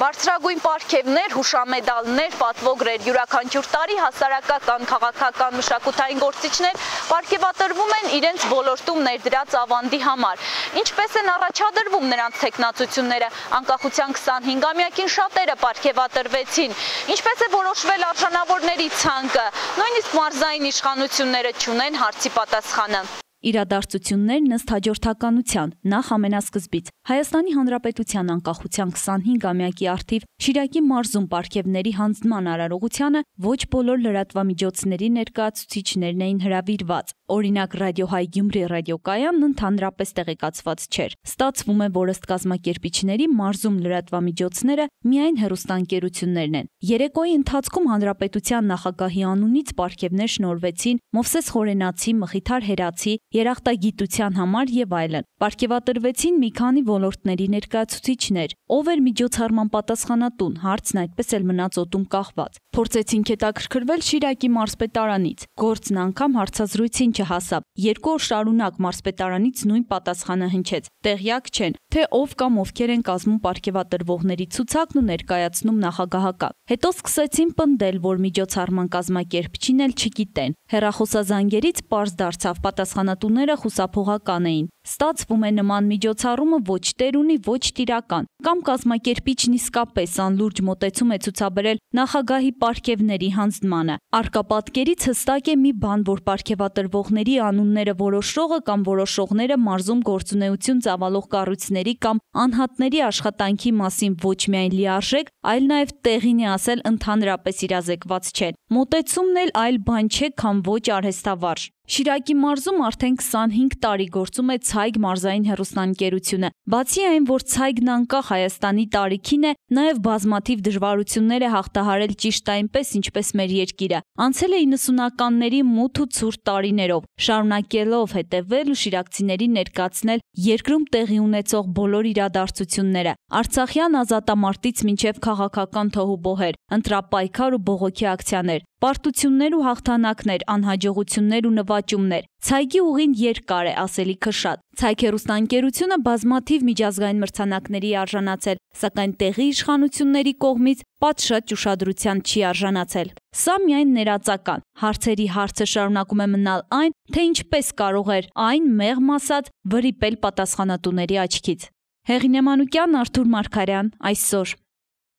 Բարձրագույն պարգևներ, հուշամեդալներ, պատվոգրեր, յուրաքանչյուր տարի հասարակական, քաղաքական, մշակութային գործիչներ պարգևատրվում են իրենց ոլորտում ներդրած ավանդի համար։ Ինչպես են առաջադրվում նրանց թեկնածությունները, անկախության 25-ամյակին շատերը պարգևատրվեցին։ Ինչպես է որոշվել արժանավորների ցանկը, նույնիսկ մարզային իշխանությունները չունեն հարցի պատասխանը։ Իրադարձություններն ըստ հաջորդականության, նախ ամենասկզբից Հայաստանի Հանրապետության անկախության 25-ամյակի առթիվ Շիրակի մարզում պարգևների հանձնման արարողությանը ոչ բոլոր լրատվամիջոցների ներկայացուցիչներն էին հրավիրված։ Օրինակ Ռադիո Հայ Գյումրի ռադիոկայանն ընդհանրապես տեղեկացված չէր։ Ստացվում է, որ ըստ կազմակերպիչների մարզում լրատվամիջոցները միայն հեռուստաընկերություններն են։ Երեկոյի ընթացքում Հանրապետության նախագահի անունից պարգևներ շնորհվեցին Մովսես Խորենացի, Մխիթար Հերացի, երախտագիտության համար եւ այլն։ Պարգևատրվեցին մի քանի ոլորտների ներկայացուցիչներ։ Ով էր միջոցառման պատասխանատուն, հարցն այդպես էլ մնաց օդում կախված։ Փորձեցինք հետաքրքրվել Շիրակի մարզպետարանից։ Գործն անգամ հարցազրույցին չհասավ։ 2 օր շարունակ մարզպետարանից նույն պատասխանը հնչեց։ Տեղյակ չեն, թե ով կամ ովքեր են կազմում պարգևատրվողների ցուցակն ու ներկայացնում նախագահական։ Հետո սկսեցին պնդել, որ միջոցառման կազմակերպչին էլ չգիտեն։ Հեռախոսազանգերից պարզ դարձավ պատասխանատուները խուսափողական էին։ Ստացվում է նման միջոցառումը ոչ տեր ունի, ոչ տիրական, կամ կազմակերպիչն իսկապես անլուրջ մոտեցում է ցուցաբերել նախագահի պարգևների հանձնմանը։ Արկապատկերից հստակ է մի բան, որ պարգևատրվողների անունները որոշողը կամ որոշողները մարզում գործունեություն ծավալող կառույցների կամ անհատների աշխատանքի մասին ոչ միայն լիարժեք, այլ նաև տեղին է ասել ընդհանրապես իրազեկված չեն։ Մոտեցումն էլ այլ բան չէ, քան ոչ արհեստավարժ։ Շիրակի մարզում արդեն 25 տարի գործում է Ցայգ մարզային հեռուստաընկերությունը։ Բացի այն, որ Ցայգն անկախ Հայաստանի տարիքին է, նաև բազմաթիվ դժվարություններ է հաղթահարել ճիշտ այնպես, ինչպես մեր երկիրը։ Անցել է 90-ականների մութ ու ցուրտ տարիներով, շարունակելով հետևել ու շիրակցիներին ներկայացնել երկրում տեղի ունեցող բոլոր իրադարձությունները։ Արցախյան ազատամարտից մինչև քաղաքական թոհուբոհեր, ընտրապայքար ու բողոքի ակցիաներ, պարտություններ ու հաղթանակներ, անհաջողություններ ու նվաճումներ։ Ցայգի ուղին երկար է, ասելիքը շատ։ Ցայգ հեռուստաընկերությունը բազմաթիվ միջազգային մրցանակների արժանացել, սակայն տեղի իշխանությունների կողմից պատշաճ ուշադրության չի արժանացել։ Սա միայն ներածական։ Հարցերի հարցը շարունակում է մնալ այն, թե ինչպես կարող էր այն, մեղմ ասած, վրիպել պատասխանատուների աչքից։ Հեղինե Մանուկյան, Արթուր Մարգարյան, Այսօր։